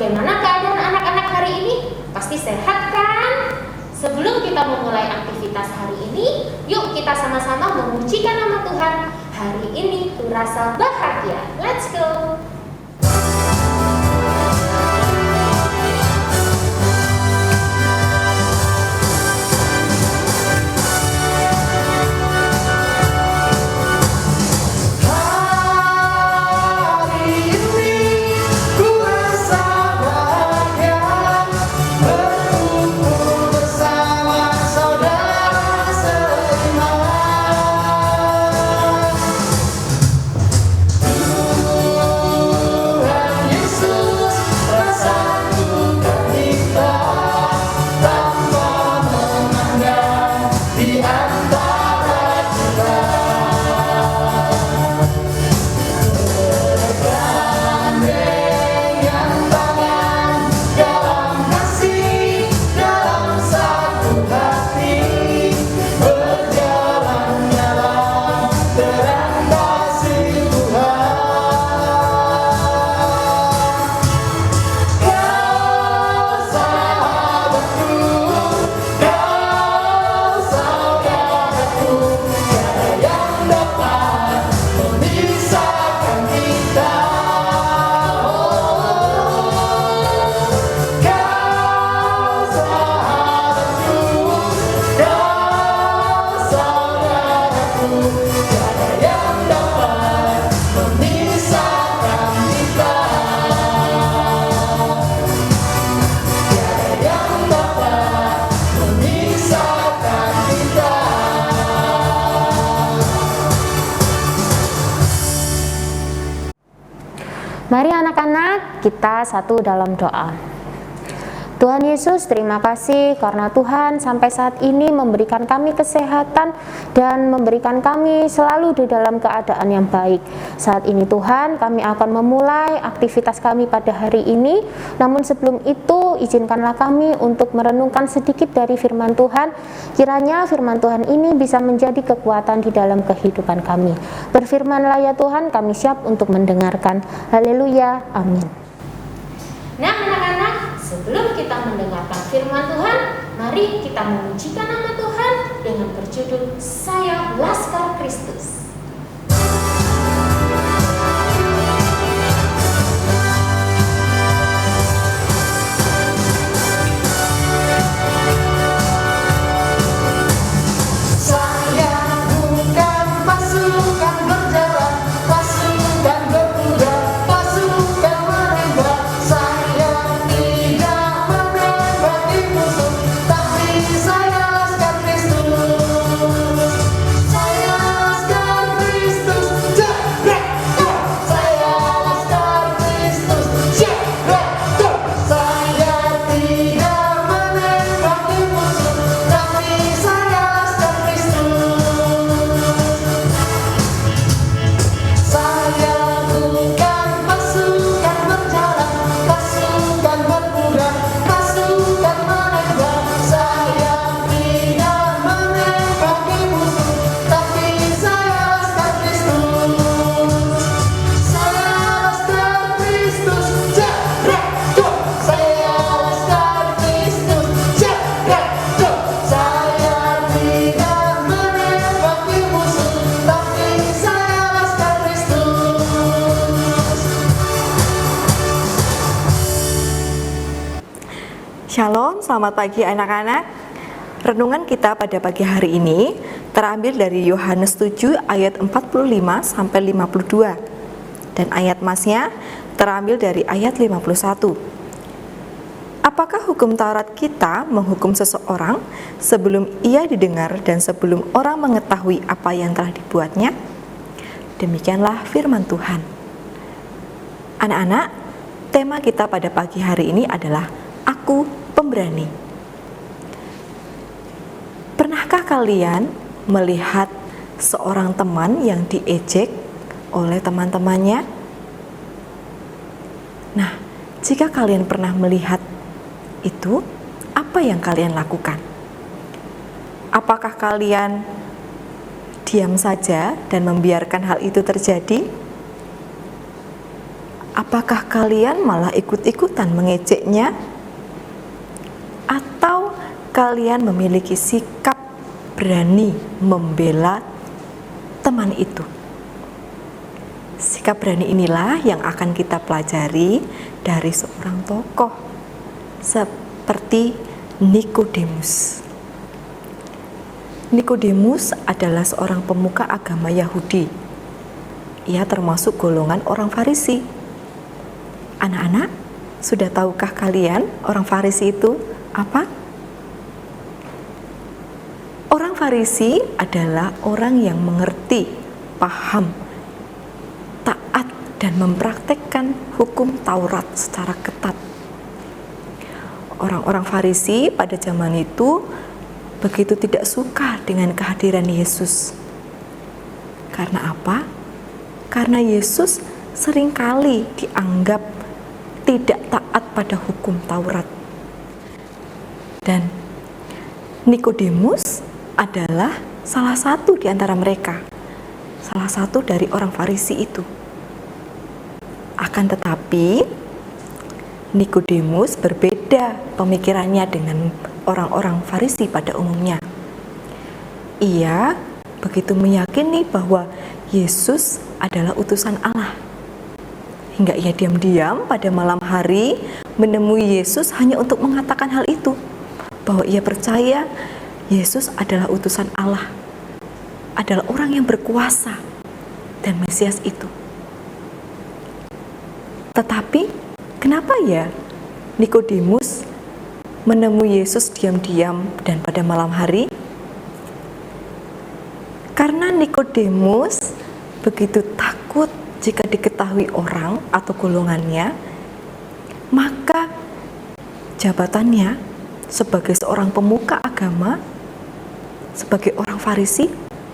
Bagaimana keadaan anak-anak hari ini? Pasti sehat kan? Sebelum kita memulai aktivitas hari ini, yuk kita sama-sama memujikan nama Tuhan. Hari ini ku rasa bahagia. Let's go! Mari anak-anak, kita satu dalam doa. Tuhan Yesus, terima kasih karena Tuhan sampai saat ini memberikan kami kesehatan dan memberikan kami selalu di dalam keadaan yang baik. Saat ini Tuhan, kami akan memulai aktivitas kami pada hari ini. Namun sebelum itu, izinkanlah kami untuk merenungkan sedikit dari firman Tuhan. Kiranya firman Tuhan ini bisa menjadi kekuatan di dalam kehidupan kami. Berfirmanlah ya Tuhan, kami siap untuk mendengarkan. Haleluya, amin. Nah anak-anak, sebelum kita mendengarkan firman Tuhan, mari kita memujikan nama Tuhan dengan berjudul Saya Laskar Kristus. Shalom, selamat pagi anak-anak. Renungan kita pada pagi hari ini terambil dari Yohanes 7 ayat 45 sampai 52. Dan ayat masnya terambil dari ayat 51. Apakah hukum Taurat kita menghukum seseorang sebelum ia didengar dan sebelum orang mengetahui apa yang telah dibuatnya? Demikianlah firman Tuhan. Anak-anak, tema kita pada pagi hari ini adalah Aku Pemberani. Pernahkah kalian melihat seorang teman yang diejek oleh teman-temannya? Nah, jika kalian pernah melihat itu, apa yang kalian lakukan? Apakah kalian diam saja dan membiarkan hal itu terjadi? Apakah kalian malah ikut-ikutan mengejeknya? Atau kalian memiliki sikap berani membela teman itu? Sikap berani inilah yang akan kita pelajari dari seorang tokoh seperti Nikodemus. Nikodemus adalah seorang pemuka agama Yahudi. Ia termasuk golongan orang Farisi. Anak-anak, sudah tahukah kalian orang Farisi itu apa? Orang Farisi adalah orang yang mengerti, paham, taat, dan mempraktekkan hukum Taurat secara ketat. Orang-orang Farisi pada zaman itu begitu tidak suka dengan kehadiran Yesus. Karena apa? Karena Yesus seringkali dianggap tidak taat pada hukum Taurat. Dan Nikodemus adalah salah satu di antara mereka, salah satu dari orang Farisi itu. Akan tetapi Nikodemus berbeda pemikirannya dengan orang-orang Farisi pada umumnya. Ia begitu meyakini bahwa Yesus adalah utusan Allah, hingga ia diam-diam pada malam hari menemui Yesus hanya untuk mengatakan hal itu, bahwa ia percaya Yesus adalah utusan Allah, adalah orang yang berkuasa dan Mesias itu. Tetapi kenapa ya Nikodemus menemui Yesus diam-diam dan pada malam hari? Karena Nikodemus begitu takut jika diketahui orang atau golongannya, maka jabatannya sebagai seorang pemuka agama, sebagai orang Farisi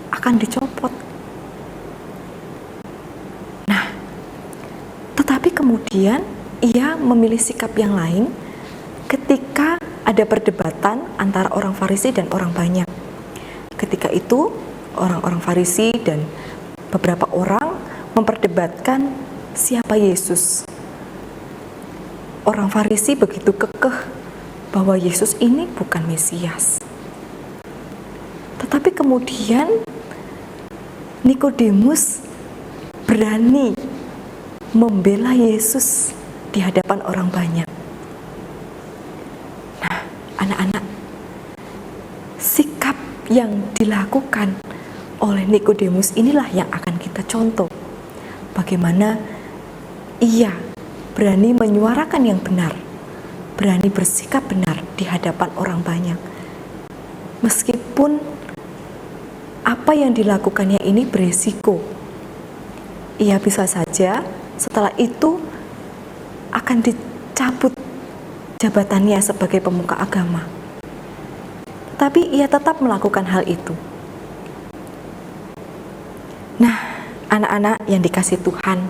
akan dicopot. Nah, tetapi kemudian ia memilih sikap yang lain ketika ada perdebatan antara orang Farisi dan orang banyak. Ketika itu, orang-orang Farisi dan beberapa orang memperdebatkan siapa Yesus. Orang Farisi begitu kekeh bahwa Yesus ini bukan Mesias. Tetapi kemudian Nikodemus berani membela Yesus di hadapan orang banyak. Nah, anak-anak, sikap yang dilakukan oleh Nikodemus inilah yang akan kita contoh. Bagaimana ia berani menyuarakan yang benar, berani bersikap benar di hadapan orang banyak. Meskipun apa yang dilakukannya ini beresiko. Ia bisa saja setelah itu akan dicabut jabatannya sebagai pemuka agama. Tapi ia tetap melakukan hal itu. Nah, anak-anak yang dikasihi Tuhan,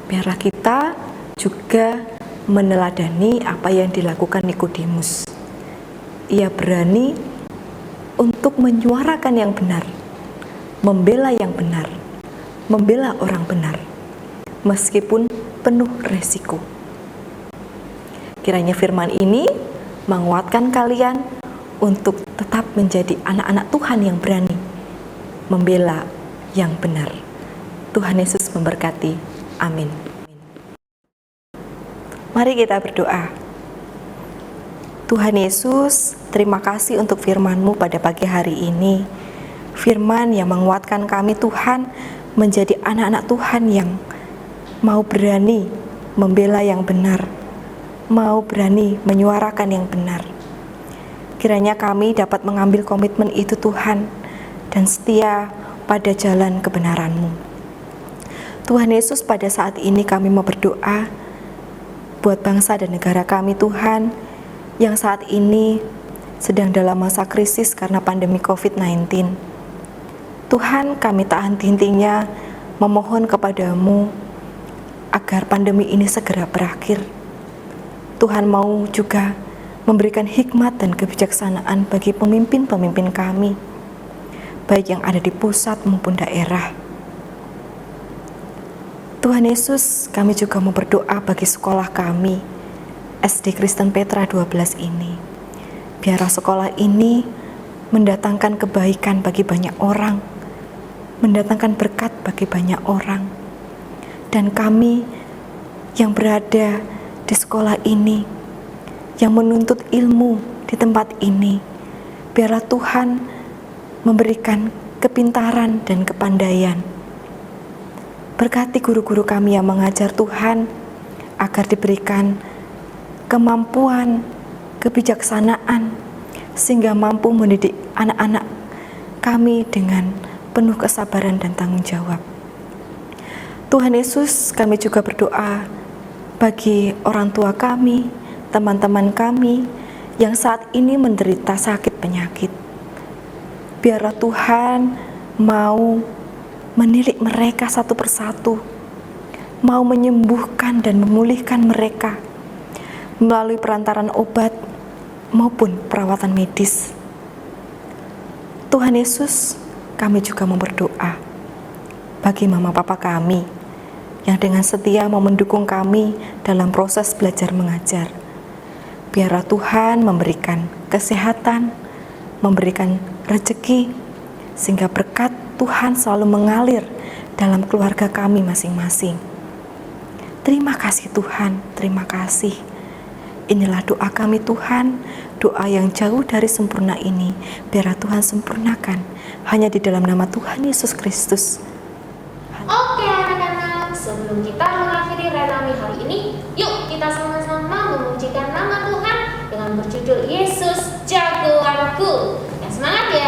biarlah kita juga meneladani apa yang dilakukan Nikodemus. Ia berani untuk menyuarakan yang benar, membela yang benar, membela orang benar, meskipun penuh resiko. Kiranya firman ini menguatkan kalian untuk tetap menjadi anak-anak Tuhan yang berani membela yang benar. Tuhan Yesus memberkati. Amin. Mari kita berdoa. Tuhan Yesus, terima kasih untuk firman-Mu pada pagi hari ini. Firman yang menguatkan kami, Tuhan, menjadi anak-anak Tuhan yang mau berani membela yang benar, mau berani menyuarakan yang benar. Kiranya kami dapat mengambil komitmen itu, Tuhan, dan setia pada jalan kebenaran-Mu. Tuhan Yesus, pada saat ini kami mau berdoa buat bangsa dan negara kami, Tuhan, yang saat ini sedang dalam masa krisis karena pandemi COVID-19. Tuhan, kami tak henti-hentinya memohon kepadamu agar pandemi ini segera berakhir. Tuhan mau juga memberikan hikmat dan kebijaksanaan bagi pemimpin-pemimpin kami, baik yang ada di pusat maupun daerah. Tuhan Yesus, kami juga mau berdoa bagi sekolah kami, SD Kristen Petra 12 ini. Biarlah sekolah ini mendatangkan kebaikan bagi banyak orang, mendatangkan berkat bagi banyak orang. Dan kami yang berada di sekolah ini, yang menuntut ilmu di tempat ini, biarlah Tuhan memberikan kepintaran dan kepandaian. Berkati guru-guru kami yang mengajar Tuhan, agar diberikan kemampuan, kebijaksanaan, sehingga mampu mendidik anak-anak kami dengan penuh kesabaran dan tanggung jawab. Tuhan Yesus, kami juga berdoa bagi orang tua kami, teman-teman kami yang saat ini menderita sakit penyakit. Biarlah Tuhan mau menilik mereka satu persatu, mau menyembuhkan dan memulihkan mereka melalui perantaran obat maupun perawatan medis. Tuhan Yesus, kami juga mau berdoa bagi mama papa kami yang dengan setia mau mendukung kami dalam proses belajar mengajar. Biarlah Tuhan memberikan kesehatan, memberikan rezeki, sehingga berkat Tuhan selalu mengalir dalam keluarga kami masing-masing. Terima kasih Tuhan, terima kasih. Inilah doa kami Tuhan, doa yang jauh dari sempurna ini, biarlah Tuhan sempurnakan hanya di dalam nama Tuhan Yesus Kristus. Oke anak-anak, sebelum kita mengakhiri renami hari ini, yuk kita sama-sama memujikan nama Tuhan dengan berjudul Yesus Jagoanku. Semangat ya!